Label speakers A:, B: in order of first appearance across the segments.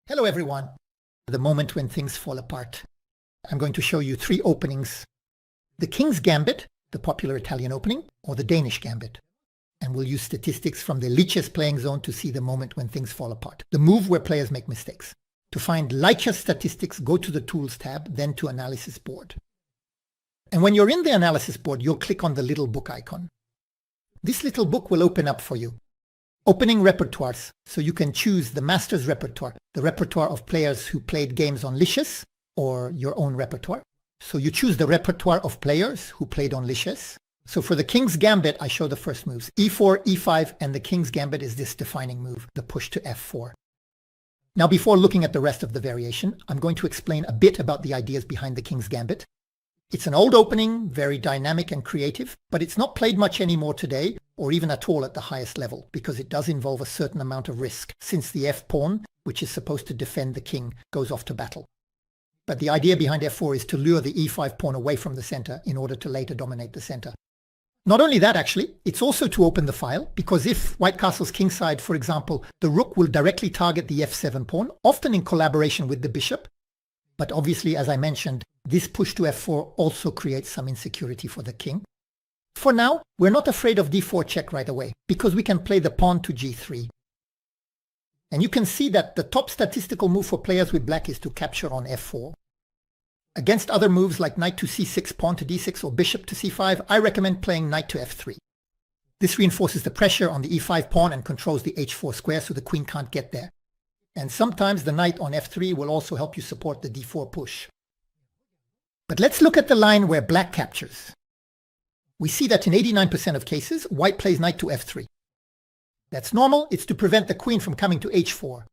A: Hello everyone. The moment when things fall apart. I'm going to show you three openings. The King's Gambit, the popular Italian opening, or the Danish Gambit. And we'll use statistics from the Lichess playing zone to see the moment when things fall apart. The move where players make mistakes. To find Lichess Statistics, go to the Tools tab, then to Analysis Board. And when you're in the Analysis Board, you'll click on the little book icon. This little book will open up for you. Opening repertoires, so you can choose the master's repertoire, the repertoire of players who played games on Lichess, or your own repertoire. So you choose the repertoire of players who played on Lichess. So for the King's Gambit, I show the first moves, e4, e5, and the King's Gambit is this defining move, the push to f4. Now before looking at the rest of the variation, I'm going to explain a bit about the ideas behind the King's Gambit. It's an old opening, very dynamic and creative, but it's not played much anymore today, or even at all at the highest level, because it does involve a certain amount of risk, since the f-pawn, which is supposed to defend the king, goes off to battle. But the idea behind f4 is to lure the e5 pawn away from the center in order to later dominate the center. Not only that actually, it's also to open the file, because if White Castle's kingside, for example, the rook will directly target the f7 pawn, often in collaboration with the bishop. But obviously, as I mentioned, this push to f4 also creates some insecurity for the king. For now, we're not afraid of d4 check right away, because we can play the pawn to g3. And you can see that the top statistical move for players with black is to capture on f4. Against other moves like knight to c6, pawn to d6, or bishop to c5, I recommend playing knight to f3. This reinforces the pressure on the e5 pawn and controls the h4 square so the queen can't get there. And sometimes the knight on f3 will also help you support the d4 push. But let's look at the line where black captures. We see that in 89% of cases, white plays knight to f3. That's normal, it's to prevent the queen from coming to h4.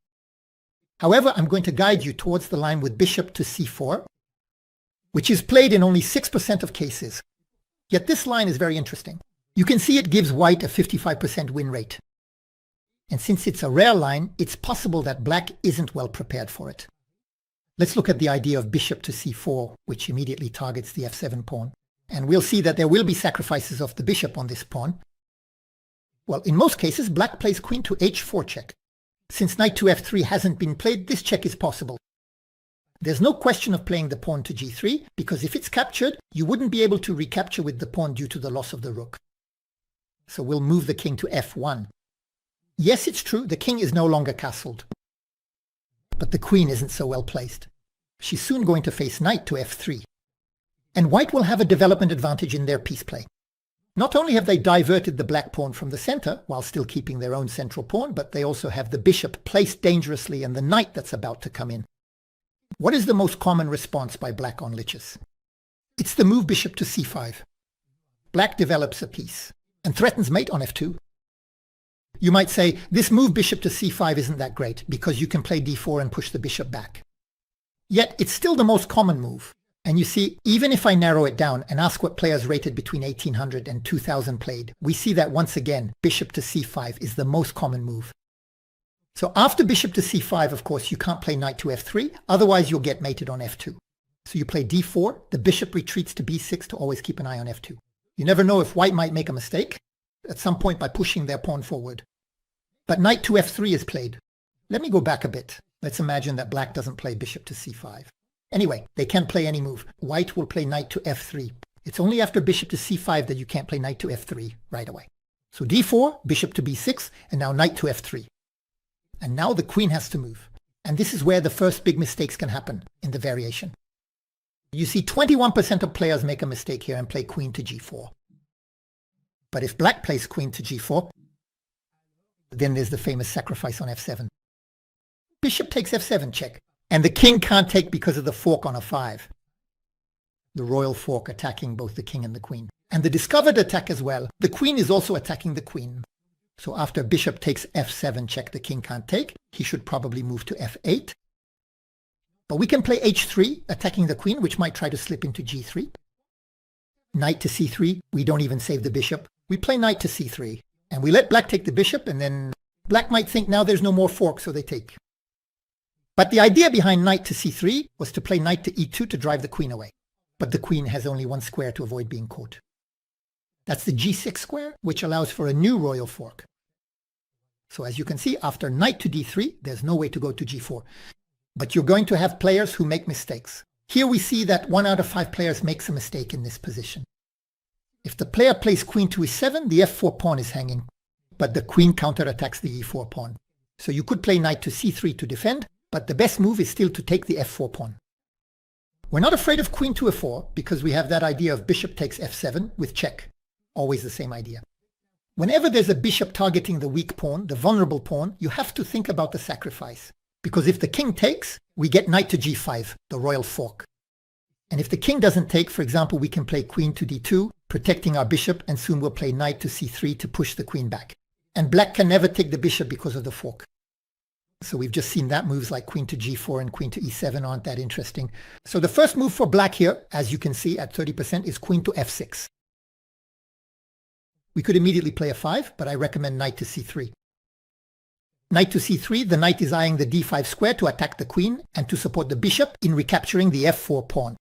A: However, I'm going to guide you towards the line with bishop to c4, which is played in only 6% of cases. Yet this line is very interesting. You can see it gives white a 55% win rate. And since it's a rare line, it's possible that black isn't well prepared for it. Let's look at the idea of bishop to c4, which immediately targets the f7 pawn. And we'll see that there will be sacrifices of the bishop on this pawn. Well, in most cases, black plays queen to h4 check. Since knight to f3 hasn't been played, this check is possible. There's no question of playing the pawn to g3, because if it's captured, you wouldn't be able to recapture with the pawn due to the loss of the rook. So we'll move the king to f1. Yes, it's true, the king is no longer castled. But the queen isn't so well placed. She's soon going to face knight to f3. And white will have a development advantage in their piece play. Not only have they diverted the black pawn from the center, while still keeping their own central pawn, but they also have the bishop placed dangerously and the knight that's about to come in. What is the most common response by black on Lichess? It's the move bishop to c5. Black develops a piece and threatens mate on f2. You might say, this move bishop to c5 isn't that great, because you can play d4 and push the bishop back. Yet it's still the most common move. And you see, even if I narrow it down and ask what players rated between 1800 and 2000 played, we see that once again, bishop to c5 is the most common move. So after bishop to c5, of course, you can't play knight to f3, otherwise you'll get mated on f2. So you play d4, the bishop retreats to b6 to always keep an eye on f2. You never know if white might make a mistake at some point by pushing their pawn forward. But knight to f3 is played. Let me go back a bit. Let's imagine that black doesn't play bishop to c5. Anyway, they can't play any move. White will play knight to f3. It's only after bishop to c5 that you can't play knight to f3 right away. So d4, bishop to b6, and now knight to f3. And now the queen has to move. And this is where the first big mistakes can happen in the variation. You see 21% of players make a mistake here and play queen to g4. But if black plays queen to g4, then there's the famous sacrifice on f7. Bishop takes f7 check. And the king can't take because of the fork on a5. The royal fork attacking both the king and the queen. And the discovered attack as well. The queen is also attacking the queen. So after bishop takes f7 check, the king can't take. He should probably move to f8. But we can play h3, attacking the queen, which might try to slip into g3. Knight to c3, we don't even save the bishop. We play knight to c3. And we let black take the bishop, and then black might think now there's no more fork, so they take. But the idea behind knight to c3 was to play knight to e2 to drive the queen away. But the queen has only one square to avoid being caught. That's the g6 square, which allows for a new royal fork. So as you can see, after knight to d3, there's no way to go to g4. But you're going to have players who make mistakes. Here we see that 1 out of 5 players makes a mistake in this position. If the player plays queen to e7, the f4 pawn is hanging, but the queen counterattacks the e4 pawn. So you could play knight to c3 to defend, but the best move is still to take the f4 pawn. We're not afraid of queen to f4 because we have that idea of bishop takes f7 with check. Always the same idea. Whenever there's a bishop targeting the weak pawn, the vulnerable pawn, you have to think about the sacrifice. Because if the king takes, we get knight to g5, the royal fork. And if the king doesn't take, for example, we can play queen to d2, protecting our bishop, and soon we'll play knight to c3 to push the queen back. And black can never take the bishop because of the fork. So we've just seen that moves like queen to g4 and queen to e7 aren't that interesting. So the first move for black here, as you can see at 30%, is queen to f6. We could immediately play a5, but I recommend knight to c3. Knight to c3, the knight is eyeing the d5 square to attack the queen and to support the bishop in recapturing the f4 pawn.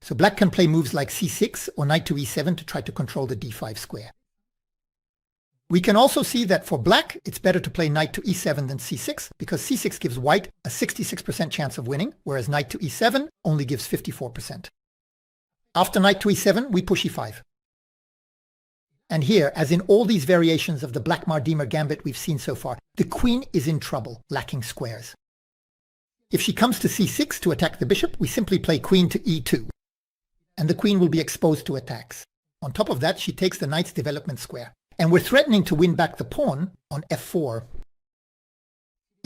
A: So black can play moves like c6 or knight to e7 to try to control the d5 square. We can also see that for black, it's better to play knight to e7 than c6 because c6 gives white a 66% chance of winning, whereas knight to e7 only gives 54%. After knight to e7, we push e5. And here, as in all these variations of the Black-Mardimer gambit we've seen so far, the queen is in trouble, lacking squares. If she comes to c6 to attack the bishop, we simply play queen to e2. And the queen will be exposed to attacks. On top of that, she takes the knight's development square. And we're threatening to win back the pawn on f4.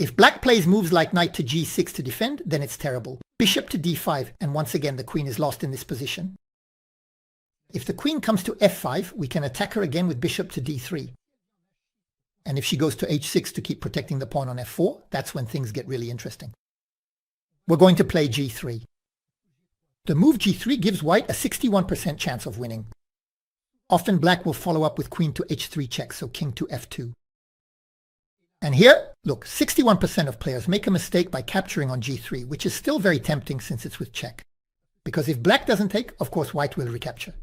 A: If black plays moves like knight to g6 to defend, then it's terrible. Bishop to d5, and once again the queen is lost in this position. If the queen comes to f5, we can attack her again with bishop to d3. And if she goes to h6 to keep protecting the pawn on f4, that's when things get really interesting. We're going to play g3. The move g3 gives white a 61% chance of winning. Often black will follow up with queen to h3 check, so king to f2. And here, look, 61% of players make a mistake by capturing on g3, which is still very tempting since it's with check. Because if black doesn't take, of course white will recapture.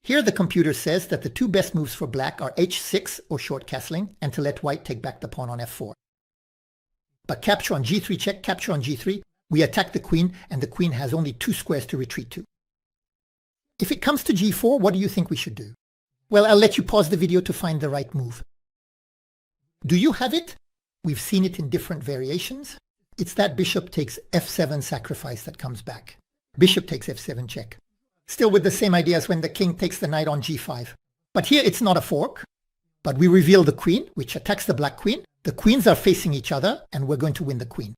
A: Here the computer says that the two best moves for black are h6 or short castling and to let white take back the pawn on f4. But capture on g3 check, capture on g3, we attack the queen and the queen has only 2 squares to retreat to. If it comes to g4, what do you think we should do? Well, I'll let you pause the video to find the right move. Do you have it? We've seen it in different variations. It's that bishop takes f7 sacrifice that comes back. Bishop takes f7 check. Still with the same idea as when the king takes the knight on g5. But here it's not a fork, but we reveal the queen, which attacks the black queen. The queens are facing each other, and we're going to win the queen.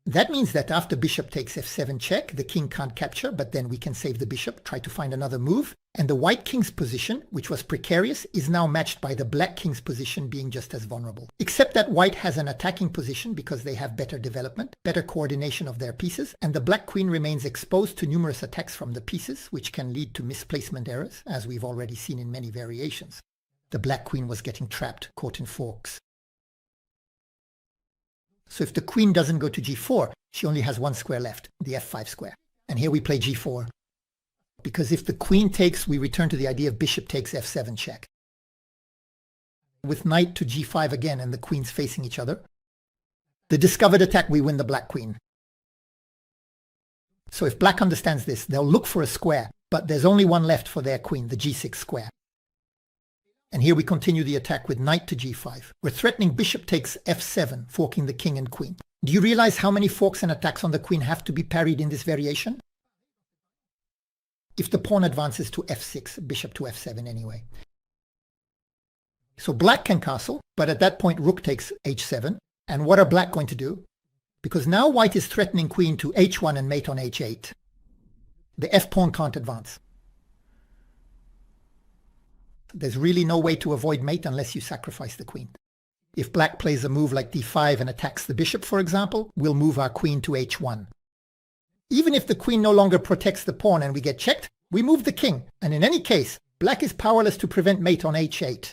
A: That means that after bishop takes f7 check, the king can't capture, but then we can save the bishop, try to find another move, and the white king's position, which was precarious, is now matched by the black king's position being just as vulnerable. Except that white has an attacking position because they have better development, better coordination of their pieces, and the black queen remains exposed to numerous attacks from the pieces, which can lead to misplacement errors, as we've already seen in many variations. The black queen was getting trapped, caught in forks. So if the queen doesn't go to g4, she only has 1 square left, the f5 square. And here we play g4. Because if the queen takes, we return to the idea of bishop takes f7 check. With knight to g5 again and the queens facing each other, the discovered attack, we win the black queen. So if black understands this, they'll look for a square, but there's only one left for their queen, the g6 square. And here we continue the attack with knight to g5. We're threatening bishop takes f7, forking the king and queen. Do you realize how many forks and attacks on the queen have to be parried in this variation? If the pawn advances to f6, bishop to f7 anyway. So black can castle, but at that point rook takes h7. And what are black going to do? Because now white is threatening queen to h1 and mate on h8. The f-pawn can't advance. There's really no way to avoid mate unless you sacrifice the queen. If black plays a move like d5 and attacks the bishop, for example, we'll move our queen to h1. Even if the queen no longer protects the pawn and we get checked, we move the king, and in any case, black is powerless to prevent mate on h8.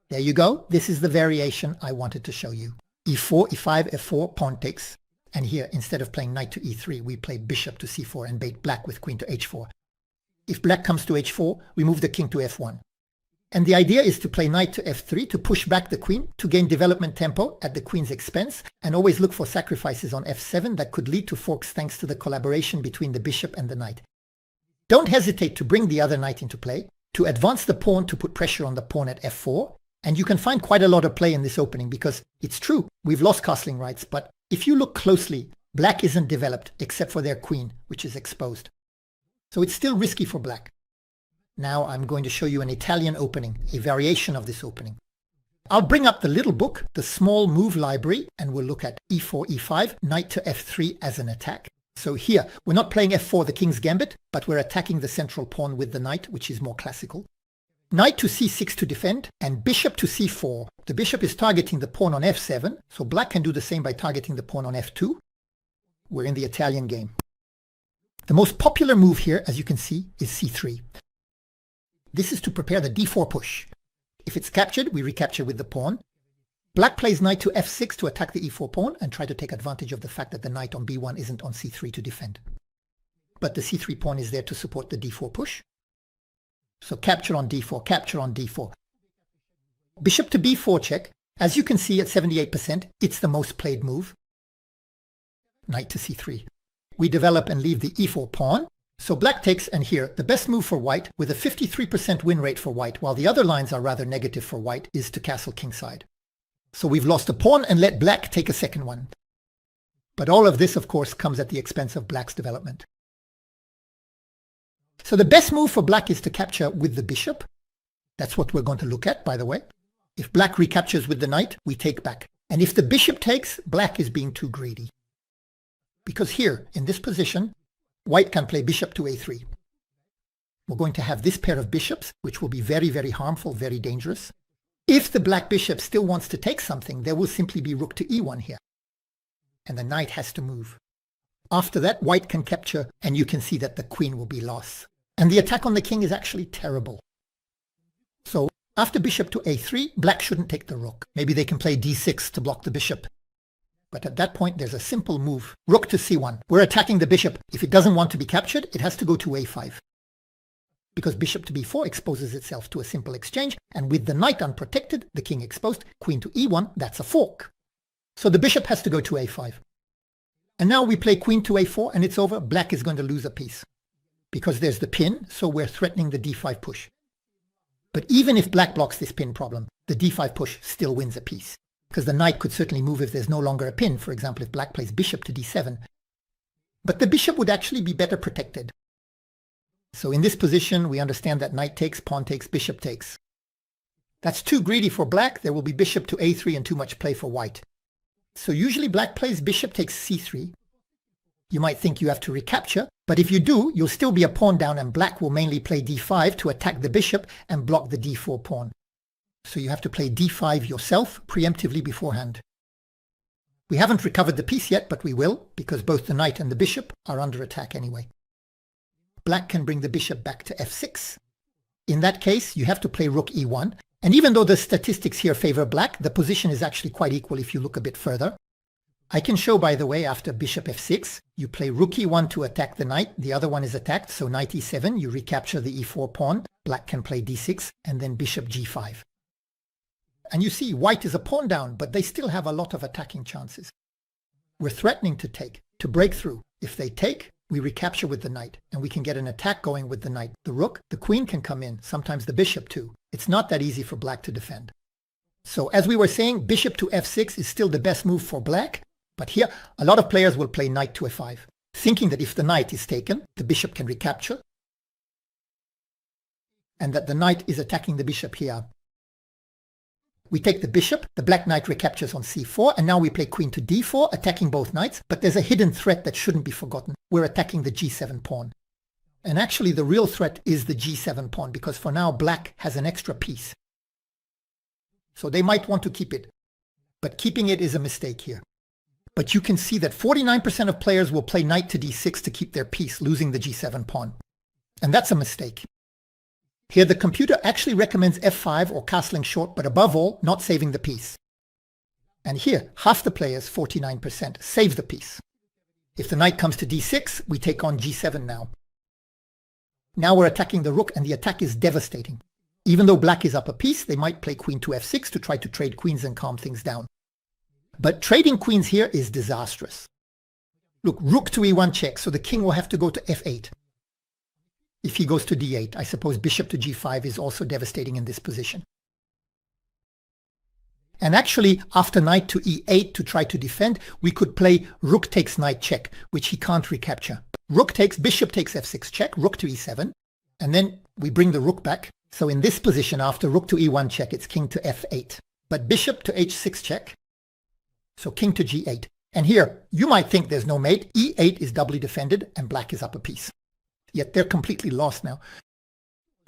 A: There you go. This is the variation I wanted to show you. e4, e5, f4, pawn takes. And here, instead of playing knight to e3, we play bishop to c4 and bait black with queen to h4. If black comes to h4, we move the king to f1. And the idea is to play knight to f3 to push back the queen, to gain development tempo at the queen's expense, and always look for sacrifices on f7 that could lead to forks thanks to the collaboration between the bishop and the knight. Don't hesitate to bring the other knight into play, to advance the pawn to put pressure on the pawn at f4, and you can find quite a lot of play in this opening because it's true, we've lost castling rights, but if you look closely, black isn't developed except for their queen, which is exposed. So it's still risky for black. Now I'm going to show you an Italian opening, a variation of this opening. I'll bring up the little book, the small move library, and we'll look at e4, e5, knight to f3 as an attack. So here, we're not playing f4, the king's gambit, but we're attacking the central pawn with the knight, which is more classical. Knight to c6 to defend, and bishop to c4. The bishop is targeting the pawn on f7, so black can do the same by targeting the pawn on f2. We're in the Italian game. The most popular move here, as you can see, is c3. This is to prepare the d4 push. If it's captured, we recapture with the pawn. Black plays knight to f6 to attack the e4 pawn and try to take advantage of the fact that the knight on b1 isn't on c3 to defend. But the c3 pawn is there to support the d4 push. So capture on d4, capture on d4. Bishop to b4 check. As you can see at 78%, it's the most played move. Knight to c3. We develop and leave the e4 pawn. So black takes, and here, the best move for white, with a 53% win rate for white, while the other lines are rather negative for white, is to castle kingside. So we've lost a pawn and let black take a second one. But all of this, of course, comes at the expense of black's development. So the best move for black is to capture with the bishop. That's what we're going to look at, by the way. If black recaptures with the knight, we take back. And if the bishop takes, black is being too greedy. Because here, in this position, white can play bishop to a3. We're going to have this pair of bishops, which will be very, very harmful, very dangerous. If the black bishop still wants to take something, there will simply be rook to e1 here. And the knight has to move. After that, white can capture, and you can see that the queen will be lost. And the attack on the king is actually terrible. So after bishop to a3, black shouldn't take the rook. Maybe they can play d6 to block the bishop. But at that point, there's a simple move. Rook to c1. We're attacking the bishop. If it doesn't want to be captured, it has to go to a5. Because bishop to b4 exposes itself to a simple exchange, and with the knight unprotected, the king exposed, queen to e1, that's a fork. So the bishop has to go to a5. And now we play queen to a4, and it's over. Black is going to lose a piece. Because there's the pin, so we're threatening the d5 push. But even if black blocks this pin problem, the d5 push still wins a piece. Because the knight could certainly move if there's no longer a pin, for example, if black plays bishop to d7. But the bishop would actually be better protected. So in this position, we understand that knight takes, pawn takes, bishop takes. That's too greedy for black. There will be bishop to a3 and too much play for white. So usually black plays bishop takes c3. You might think you have to recapture, but if you do, you'll still be a pawn down and black will mainly play d5 to attack the bishop and block the d4 pawn. So you have to play d5 yourself preemptively beforehand. We haven't recovered the piece yet, but we will, because both the knight and the bishop are under attack anyway. Black can bring the bishop back to f6. In that case, you have to play rook e1, and even though the statistics here favor black, the position is actually quite equal if you look a bit further. I can show, by the way, after bishop f6, you play rook e1 to attack the knight, the other one is attacked, so knight e7, you recapture the e4 pawn, black can play d6, and then bishop g5. And you see, white is a pawn down, but they still have a lot of attacking chances. We're threatening to take, to break through. If they take, we recapture with the knight, and we can get an attack going with the knight. The rook, the queen can come in, sometimes the bishop too. It's not that easy for black to defend. So as we were saying, bishop to f6 is still the best move for black, but here a lot of players will play knight to f5, thinking that if the knight is taken, the bishop can recapture, and that the knight is attacking the bishop here. We take the bishop, the black knight recaptures on c4, and now we play queen to d4, attacking both knights, but there's a hidden threat that shouldn't be forgotten. We're attacking the g7 pawn. And actually the real threat is the g7 pawn, because for now black has an extra piece. So they might want to keep it, but keeping it is a mistake here. But you can see that 49% of players will play knight to d6 to keep their piece, losing the g7 pawn. And that's a mistake. Here the computer actually recommends f5 or castling short, but above all, not saving the piece. And here, half the players, 49%, save the piece. If the knight comes to d6, we take on g7 now. Now we're attacking the rook, and the attack is devastating. Even though black is up a piece, they might play queen to f6 to try to trade queens and calm things down. But trading queens here is disastrous. Look, rook to e1 check, so the king will have to go to f8. If he goes to d8, I suppose bishop to g5 is also devastating in this position. And actually, after knight to e8 to try to defend, we could play rook takes knight check, which he can't recapture. Rook takes, bishop takes f6 check, rook to e7, and then we bring the rook back. So in this position, after rook to e1 check, it's king to f8. But bishop to h6 check, so king to g8. And here, you might think there's no mate. e8 is doubly defended, and black is up a piece. Yet they're completely lost now.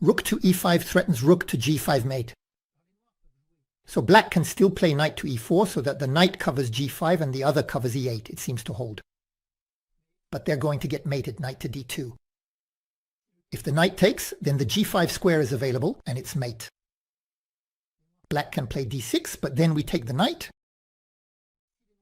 A: Rook to e5 threatens rook to g5 mate. So black can still play knight to e4 so that the knight covers g5 and the other covers e8. It seems to hold. But they're going to get mated knight to d2. If the knight takes, then the g5 square is available and it's mate. Black can play d6, but then we take the knight.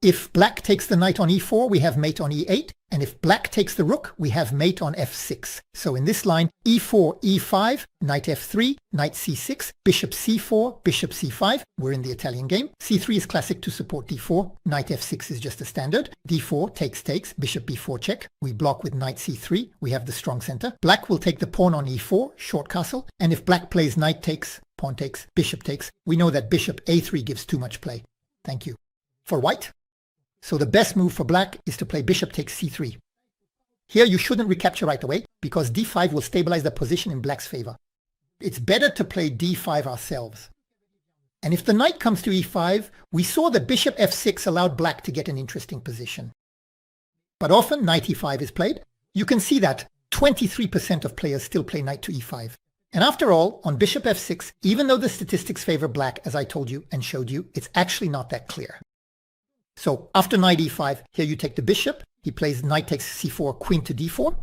A: If black takes the knight on e4, we have mate on e8. And if black takes the rook, we have mate on f6. So in this line, e4, e5, knight f3, knight c6, bishop c4, bishop c5. We're in the Italian game. c3 is classic to support d4. Knight f6 is just a standard. d4 takes, bishop b4 check. We block with knight c3. We have the strong center. Black will take the pawn on e4, short castle. And if black plays knight takes, pawn takes, bishop takes, we know that bishop a3 gives too much play. Thank you. For white, so the best move for black is to play bishop takes c3. Here you shouldn't recapture right away because d5 will stabilize the position in black's favor. It's better to play d5 ourselves. And if the knight comes to e5, we saw that bishop f6 allowed black to get an interesting position. But often knight e5 is played. You can see that 23% of players still play knight to e5. And after all, on bishop f6, even though the statistics favor black, as I told you and showed you, it's actually not that clear. So after knight e5, here you take the bishop. He plays knight takes c4, queen to d4.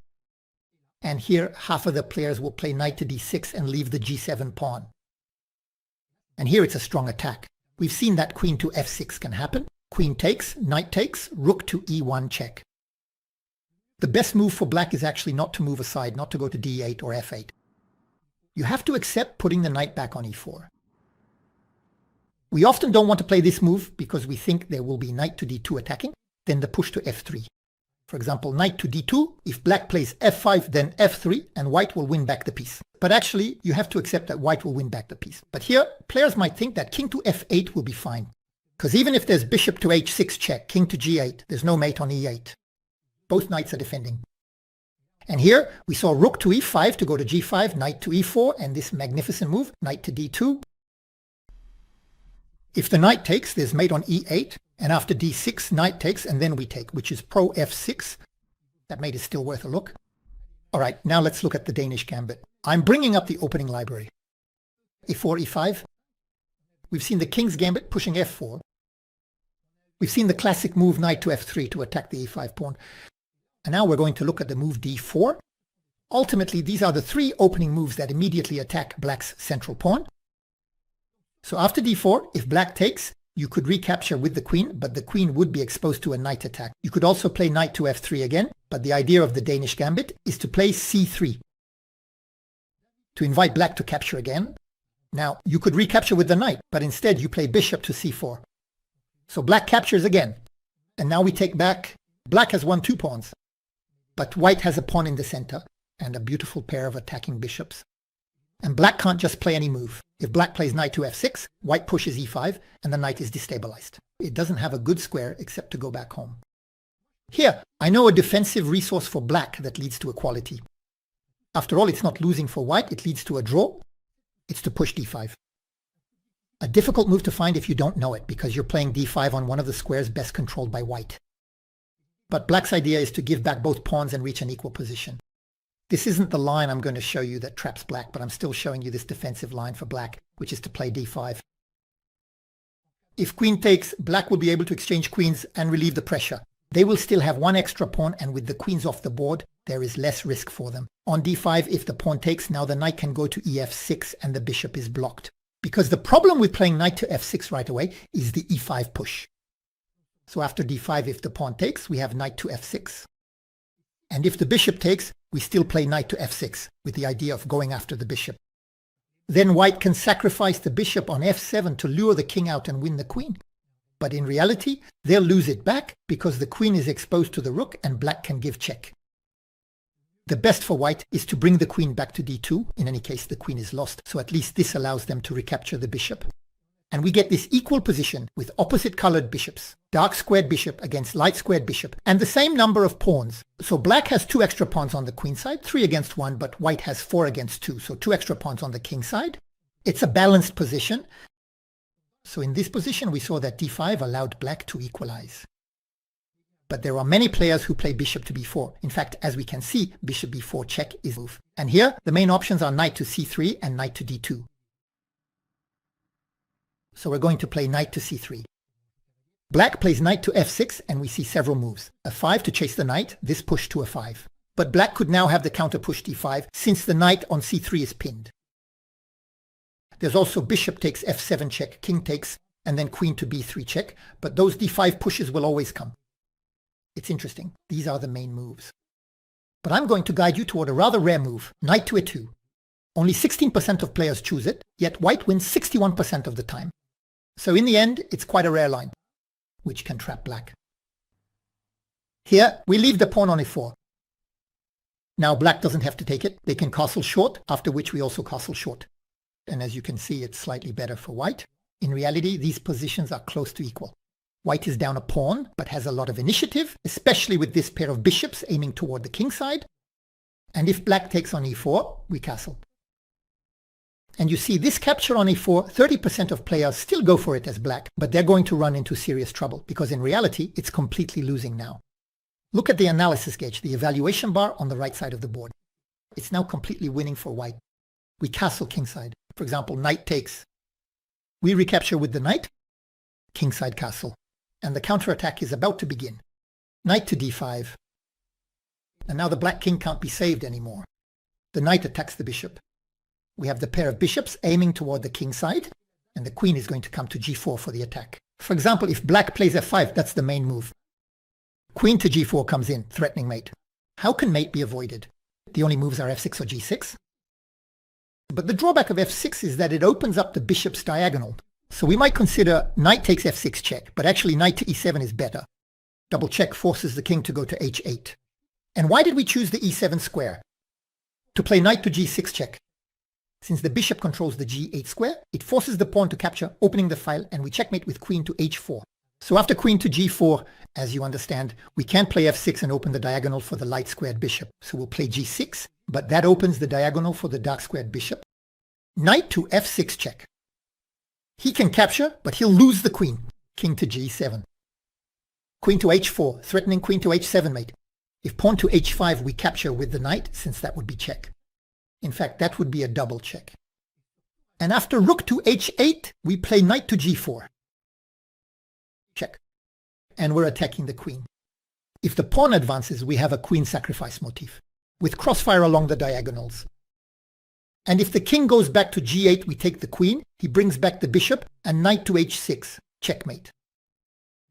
A: And here half of the players will play knight to d6 and leave the g7 pawn. And here it's a strong attack. We've seen that queen to f6 can happen. Queen takes, knight takes, rook to e1 check. The best move for black is actually not to move aside, not to go to d8 or f8. You have to accept putting the knight back on e4. We often don't want to play this move because we think there will be knight to d2 attacking, then the push to f3. For example, knight to d2, if black plays f5, then f3, and white will win back the piece. But actually, you have to accept that white will win back the piece. But here, players might think that king to f8 will be fine. Because even if there's bishop to h6 check, king to g8, there's no mate on e8. Both knights are defending. And here, we saw rook to e5 to go to g5, knight to e4, and this magnificent move, knight to d2. If the knight takes, there's mate on e8, and after d6, knight takes, and then we take, which is pro f6. That mate is still worth a look. All right, now let's look at the Danish gambit. I'm bringing up the opening library. e4, e5. We've seen the king's gambit pushing f4. We've seen the classic move knight to f3 to attack the e5 pawn. And now we're going to look at the move d4. Ultimately, these are the three opening moves that immediately attack black's central pawn. So after d4, if black takes, you could recapture with the queen, but the queen would be exposed to a knight attack. You could also play knight to f3 again, but the idea of the Danish gambit is to play c3 to invite black to capture again. Now, you could recapture with the knight, but instead you play bishop to c4. So black captures again. And now we take back. Black has won 2 pawns, but white has a pawn in the center and a beautiful pair of attacking bishops. And black can't just play any move. If black plays knight to f6, white pushes e5, and the knight is destabilized. It doesn't have a good square except to go back home. Here, I know a defensive resource for black that leads to equality. After all, it's not losing for white, it leads to a draw. It's to push d5. A difficult move to find if you don't know it, because you're playing d5 on one of the squares best controlled by white. But black's idea is to give back both pawns and reach an equal position. This isn't the line I'm going to show you that traps black, but I'm still showing you this defensive line for black, which is to play d5. If queen takes, black will be able to exchange queens and relieve the pressure. They will still have one extra pawn, and with the queens off the board, there is less risk for them. On d5, if the pawn takes, now the knight can go to ef6 and the bishop is blocked. Because the problem with playing knight to f6 right away is the e5 push. So after d5, if the pawn takes, we have knight to f6. And if the bishop takes, we still play knight to f6 with the idea of going after the bishop. Then white can sacrifice the bishop on f7 to lure the king out and win the queen. But in reality, they'll lose it back because the queen is exposed to the rook and black can give check. The best for white is to bring the queen back to d2. In any case, the queen is lost, so at least this allows them to recapture the bishop. And we get this equal position with opposite colored bishops, dark squared bishop against light squared bishop, and the same number of pawns. So black has 2 extra pawns on the queen side, 3 against 1, but white has 4 against 2, so 2 extra pawns on the king side. It's a balanced position. So in this position, we saw that d5 allowed black to equalize. But there are many players who play bishop to b4. In fact, as we can see, bishop b4 check is the move. And here, the main options are knight to c3 and knight to d2. So we're going to play knight to c3. Black plays knight to f6, and we see several moves. A 5 to chase the knight, this push to a 5. But black could now have the counter push d5, since the knight on c3 is pinned. There's also bishop takes f7 check, king takes, and then queen to b3 check, but those d5 pushes will always come. It's interesting. These are the main moves. But I'm going to guide you toward a rather rare move, knight to a2. Only 16% of players choose it, yet white wins 61% of the time. So in the end, it's quite a rare line, which can trap black. Here, we leave the pawn on e4. Now black doesn't have to take it. They can castle short, after which we also castle short. And as you can see, it's slightly better for white. In reality, these positions are close to equal. White is down a pawn, but has a lot of initiative, especially with this pair of bishops aiming toward the king side. And if black takes on e4, we castle. And you see this capture on e4, 30% of players still go for it as black, but they're going to run into serious trouble, because in reality, it's completely losing now. Look at the analysis gauge, the evaluation bar on the right side of the board. It's now completely winning for white. We castle kingside. For example, knight takes. We recapture with the knight, kingside castle. And the counterattack is about to begin. Knight to d5. And now the black king can't be saved anymore. The knight attacks the bishop. We have the pair of bishops aiming toward the king side, and the queen is going to come to g4 for the attack. For example, if black plays f5, that's the main move. Queen to g4 comes in, threatening mate. How can mate be avoided? The only moves are f6 or g6. But the drawback of f6 is that it opens up the bishop's diagonal. So we might consider knight takes f6 check, but actually knight to e7 is better. Double check forces the king to go to h8. And why did we choose the e7 square? To play knight to g6 check. Since the bishop controls the g8 square, it forces the pawn to capture, opening the file, and we checkmate with queen to h4. So after queen to g4, as you understand, we can't play f6 and open the diagonal for the light squared bishop. So we'll play g6, but that opens the diagonal for the dark squared bishop. Knight to f6 check. He can capture, but he'll lose the queen. King to g7. Queen to h4, threatening queen to h7 mate. If pawn to h5, we capture with the knight, since that would be check. In fact, that would be a double check. And after rook to h8, we play knight to g4. Check. And we're attacking the queen. If the pawn advances, we have a queen sacrifice motif, with crossfire along the diagonals. And if the king goes back to g8, we take the queen, he brings back the bishop, and knight to h6, checkmate.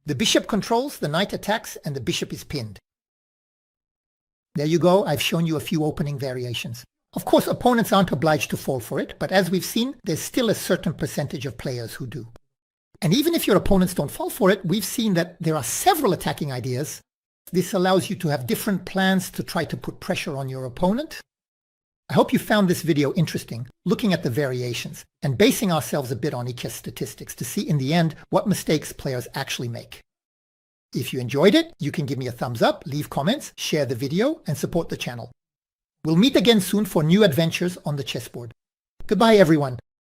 A: The bishop controls, the knight attacks, and the bishop is pinned. There you go, I've shown you a few opening variations. Of course, opponents aren't obliged to fall for it, but as we've seen, there's still a certain percentage of players who do. And even if your opponents don't fall for it, we've seen that there are several attacking ideas. This allows you to have different plans to try to put pressure on your opponent. I hope you found this video interesting, looking at the variations and basing ourselves a bit on Lichess Statistics to see in the end what mistakes players actually make. If you enjoyed it, you can give me a thumbs up, leave comments, share the video, and support the channel. We'll meet again soon for new adventures on the chessboard. Goodbye, everyone.